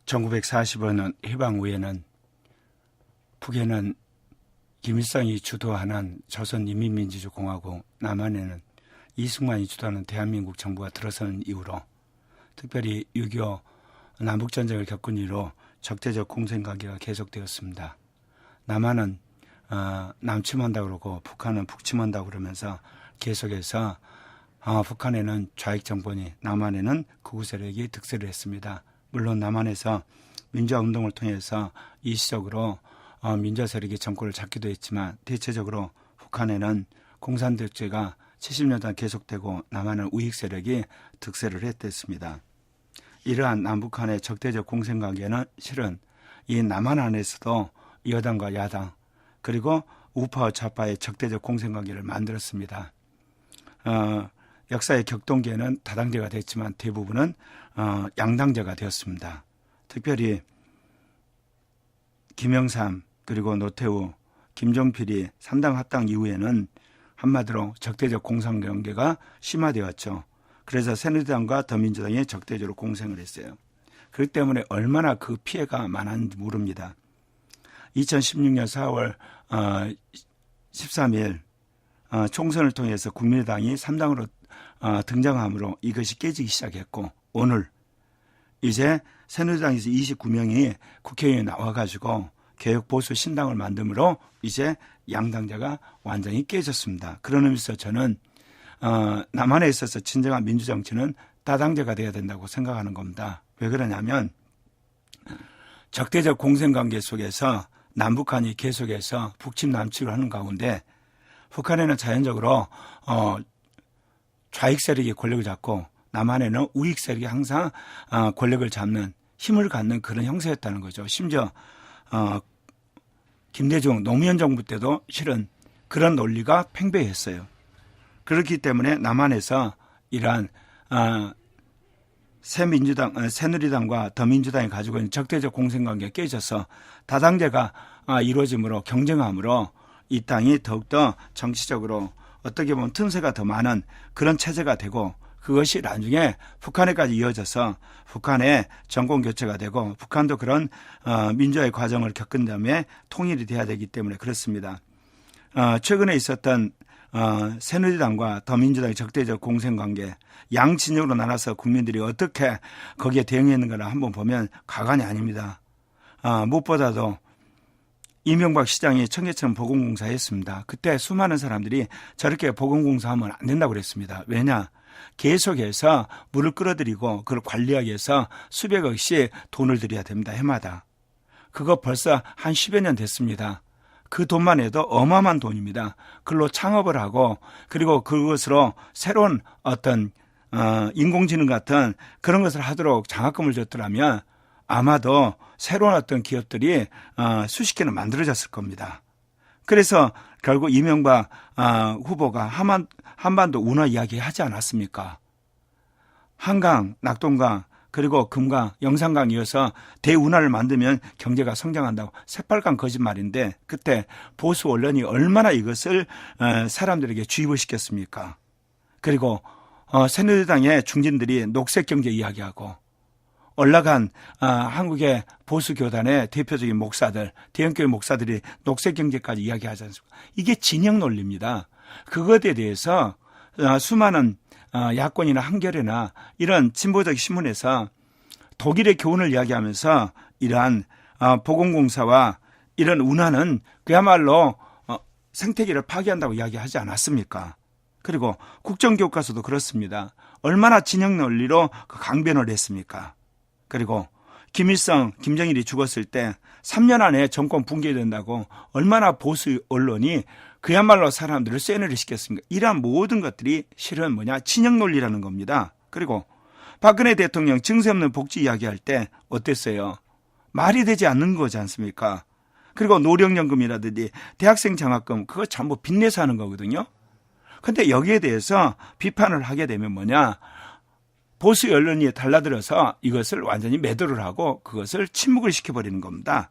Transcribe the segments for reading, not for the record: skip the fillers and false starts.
1945년 해방 후에는 북에는 김일성이 주도하는 조선인민민주주의공화국, 남한에는 이승만이 주도하는 대한민국 정부가 들어선 이후로 특별히 6.25 남북전쟁을 겪은 이후로 적대적 공생관계가 계속되었습니다. 남한은 남침한다고 그러고 북한은 북침한다고 그러면서 계속해서 북한에는 좌익정권이, 남한에는 극우 세력이 득세를 했습니다. 물론 남한에서 민주화운동을 통해서 일시적으로 민주화 세력이 정권을 잡기도 했지만 대체적으로 북한에는 공산독재가 70년 동안 계속되고 남한은 우익 세력이 득세를 했댔습니다. 이러한 남북한의 적대적 공생관계는 실은 이 남한 안에서도 여당과 야당 그리고 우파와 좌파의 적대적 공생관계를 만들었습니다. 역사의 격동기에는 다당제가 됐지만 대부분은 양당제가 되었습니다. 특별히 김영삼 그리고 노태우, 김종필이 3당 합당 이후에는 한마디로 적대적 공생관계가 심화되었죠. 그래서 새누리당과 더민주당이 적대적으로 공생을 했어요. 그렇기 때문에 얼마나 그 피해가 많았는지 모릅니다. 2016년 4월 13일 총선을 통해서 국민의당이 3당으로 등장함으로 이것이 깨지기 시작했고, 오늘 이제 새누리당에서 29명이 국회의원이 나와가지고 개혁보수 신당을 만듦으로 이제 양당제가 완전히 깨졌습니다. 그런 의미에서 저는 남한에 있어서 진정한 민주정치는 다당제가 돼야 된다고 생각하는 겁니다. 왜 그러냐면 적대적 공생관계 속에서 남북한이 계속해서 북침 남침을 하는 가운데 북한에는 자연적으로 좌익 세력이 권력을 잡고 남한에는 우익 세력이 항상 권력을 잡는, 힘을 갖는 그런 형세였다는 거죠. 심지어 김대중 노무현 정부 때도 실은 그런 논리가 팽배했어요. 그렇기 때문에 남한에서 이러한 새누리당과 더민주당이 가지고 있는 적대적 공생관계가 깨져서 다당제가 이루어짐으로, 경쟁함으로 이 땅이 더욱더 정치적으로 어떻게 보면 틈새가 더 많은 그런 체제가 되고, 그것이 나중에 북한에까지 이어져서 북한의 정권 교체가 되고 북한도 그런 민주화의 과정을 겪은 다음에 통일이 돼야 되기 때문에 그렇습니다. 최근에 있었던 새누리당과 더민주당의 적대적 공생관계, 양 진영으로 나눠서 국민들이 어떻게 거기에 대응했는가를 한번 보면 가관이 아닙니다. 무엇보다도 이명박 시장이 청계천 보건공사 했습니다. 그때 수많은 사람들이 저렇게 보건공사하면 안 된다고 그랬습니다. 왜냐? 계속해서 물을 끌어들이고 그걸 관리하기 위해서 수백억씩 돈을 들여야 됩니다. 해마다. 그거 벌써 한 10여 년 됐습니다. 그 돈만 해도 어마어마한 돈입니다. 그걸로 창업을 하고 그리고 그것으로 새로운 어떤 인공지능 같은 그런 것을 하도록 장학금을 줬더라면 아마도 새로운 어떤 기업들이 수십 개는 만들어졌을 겁니다. 그래서 결국 이명박 후보가 한반도 운하 이야기 하지 않았습니까? 한강, 낙동강, 그리고 금강, 영산강 이어서 대운하를 만들면 경제가 성장한다고 새빨간 거짓말인데, 그때 보수 언론이 얼마나 이것을 사람들에게 주입을 시켰습니까? 그리고 새누리당의 중진들이 녹색경제 이야기하고 올라간 한국의 보수교단의 대표적인 목사들, 대형교회 목사들이 녹색경제까지 이야기하지 않습니까? 이게 진영 논리입니다. 그것에 대해서 수많은 야권이나 한겨레나 이런 진보적 신문에서 독일의 교훈을 이야기하면서 이러한 보건공사와 이런 운하는 그야말로 생태계를 파괴한다고 이야기하지 않았습니까? 그리고 국정교과서도 그렇습니다. 얼마나 진영 논리로 강변을 했습니까? 그리고 김일성, 김정일이 죽었을 때 3년 안에 정권 붕괴된다고 얼마나 보수 언론이 그야말로 사람들을 쇠뇌를 시켰습니까? 이러한 모든 것들이 실은 뭐냐? 진영 논리라는 겁니다. 그리고 박근혜 대통령 증세 없는 복지 이야기할 때 어땠어요? 말이 되지 않는 거지 않습니까? 그리고 노령연금이라든지 대학생 장학금, 그거 전부 빚내서 하는 거거든요. 근데 여기에 대해서 비판을 하게 되면 뭐냐? 보수 언론이 달라들어서 이것을 완전히 매도를 하고 그것을 침묵을 시켜버리는 겁니다.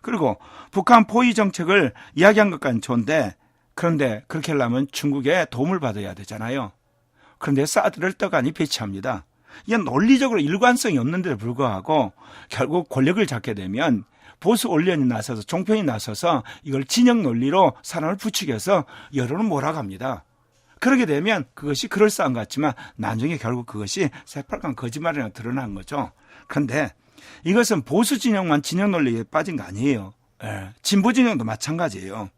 그리고 북한 포위 정책을 이야기한 것까지는 좋은데, 그런데 그렇게 하려면 중국의 도움을 받아야 되잖아요. 그런데 사드를 떡하니 배치합니다. 이게 논리적으로 일관성이 없는데도 불구하고 결국 권력을 잡게 되면 보수 언론이 나서서 종편이 나서서 이걸 진영 논리로 사람을 부추겨서 여론을 몰아갑니다. 그렇게 되면 그것이 그럴싸한 것 같지만 나중에 결국 그것이 새빨간 거짓말이라고 드러난 거죠. 그런데 이것은 보수 진영만 진영 논리에 빠진 거 아니에요. 진보 진영도 마찬가지예요.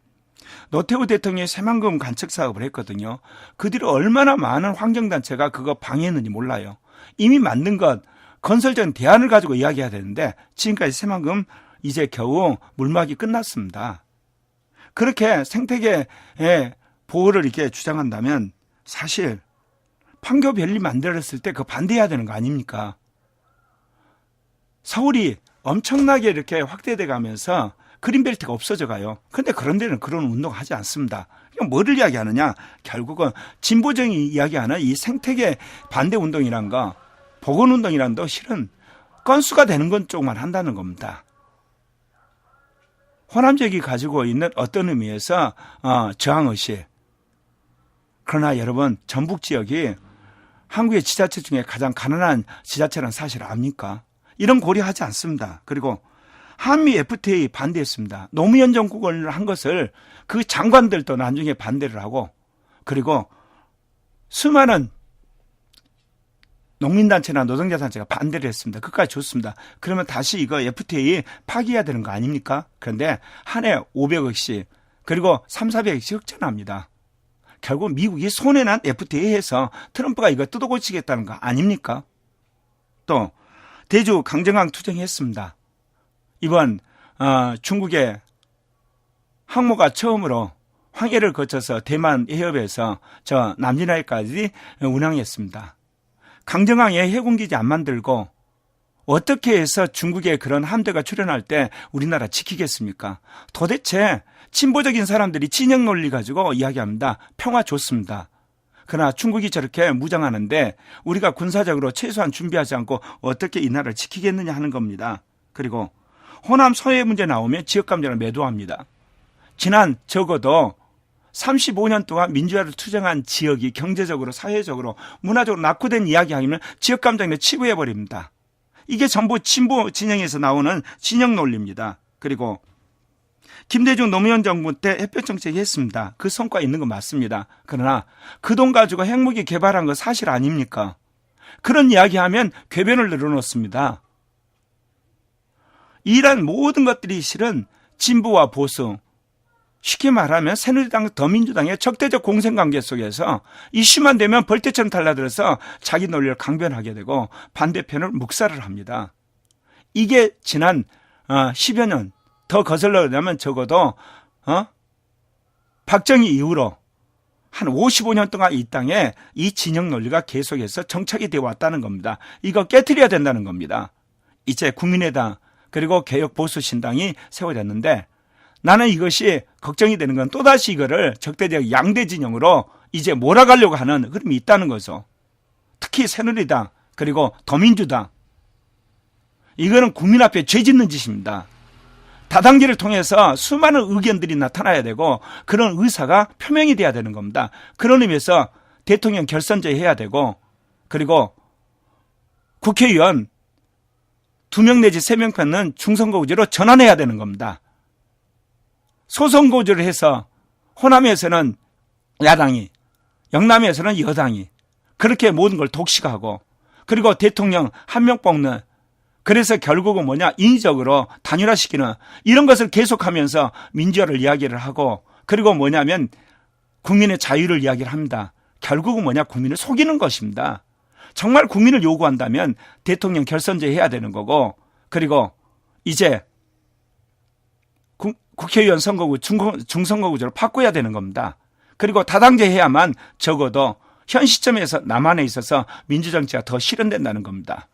노태우 대통령이 새만금 간척 사업을 했거든요. 그 뒤로 얼마나 많은 환경단체가 그거 방해했는지 몰라요. 이미 만든 것 건설적인 대안을 가지고 이야기해야 되는데 지금까지 새만금 이제 겨우 물막이 끝났습니다. 그렇게 생태계 보호를 이렇게 주장한다면 사실 판교밸리 만들었을 때 그거 반대해야 되는 거 아닙니까? 서울이 엄청나게 이렇게 확대돼 가면서 그린벨트가 없어져 가요. 그런데 그런 데는 그런 운동 하지 않습니다. 그냥 뭐를 이야기하느냐? 결국은 진보정이 이야기하는 이 생태계 반대 운동이란 거, 보건운동이란 거 실은 건수가 되는 건 쪽만 한다는 겁니다. 호남 지역이 가지고 있는 어떤 의미에서 저항의식. 그러나 여러분 전북 지역이 한국의 지자체 중에 가장 가난한 지자체라는 사실 압니까? 이런 고려하지 않습니다. 그리고 한미 FTA 반대했습니다. 노무현 정권을 한 것을 그 장관들도 나중에 반대를 하고 그리고 수많은 농민단체나 노동자단체가 반대를 했습니다. 그까지 좋습니다. 그러면 다시 이거 FTA 파기해야 되는 거 아닙니까? 그런데 한 해 500억씩 그리고 3,400억씩 흑전합니다. 결국 미국이 손해난 FTA 해서 트럼프가 이거 뜯어고치겠다는 거 아닙니까? 또 대주 강정항 투쟁했습니다. 이번 중국의 항모가 처음으로 황해를 거쳐서 대만 해협에서 저 남진해까지 운항했습니다. 강정항에 해군기지 안 만들고 어떻게 해서 중국의 그런 함대가 출현할 때 우리나라 지키겠습니까? 도대체 진보적인 사람들이 진영 논리 가지고 이야기합니다. 평화 좋습니다. 그러나 중국이 저렇게 무장하는데 우리가 군사적으로 최소한 준비하지 않고 어떻게 이 나라를 지키겠느냐 하는 겁니다. 그리고 호남 서해 문제 나오면 지역감정을 매도합니다. 지난 적어도 35년 동안 민주화를 투쟁한 지역이 경제적으로 사회적으로 문화적으로 낙후된 이야기하면 지역감정에 치부해버립니다. 이게 전부 진보 진영에서 나오는 진영 논리입니다. 그리고 김대중 노무현 정부 때 햇볕 정책이 했습니다. 그 성과 있는 거 맞습니다. 그러나 그 돈 가지고 핵무기 개발한 거 사실 아닙니까? 그런 이야기하면 궤변을 늘어놓습니다. 이런 모든 것들이 실은 진보와 보수, 쉽게 말하면 새누리당, 더민주당의 적대적 공생관계 속에서 이슈만 되면 벌떼처럼 달라들어서 자기 논리를 강변하게 되고 반대편을 묵살을 합니다. 이게 지난 10여 년 더 거슬러가면 적어도 박정희 이후로 한 55년 동안 이 땅에 이 진영 논리가 계속해서 정착이 되어 왔다는 겁니다. 이거 깨트려야 된다는 겁니다. 이제 국민의당 그리고 개혁보수신당이 세워졌는데 나는 이것이 걱정이 되는 건 또다시 이거를 적대적 양대 진영으로 이제 몰아가려고 하는 흐름이 있다는 거죠. 특히 새누리당 그리고 더민주당 이거는 국민 앞에 죄 짓는 짓입니다. 다단계를 통해서 수많은 의견들이 나타나야 되고 그런 의사가 표명이 돼야 되는 겁니다. 그런 의미에서 대통령 결선제 해야 되고 그리고 국회의원 2명 내지 3명 편은 중선거구제로 전환해야 되는 겁니다. 소선거구제를 해서 호남에서는 야당이 영남에서는 여당이 그렇게 모든 걸 독식하고 그리고 대통령 한 명 뽑는 그래서 결국은 뭐냐 인위적으로 단일화시키는 이런 것을 계속하면서 민주화를 이야기를 하고 그리고 뭐냐면 국민의 자유를 이야기를 합니다. 결국은 뭐냐 국민을 속이는 것입니다. 정말 국민을 요구한다면 대통령 결선제 해야 되는 거고 그리고 이제 국회의원 선거구 중선거구제로 바꿔야 되는 겁니다. 그리고 다당제 해야만 적어도 현 시점에서 남한에 있어서 민주정치가 더 실현된다는 겁니다.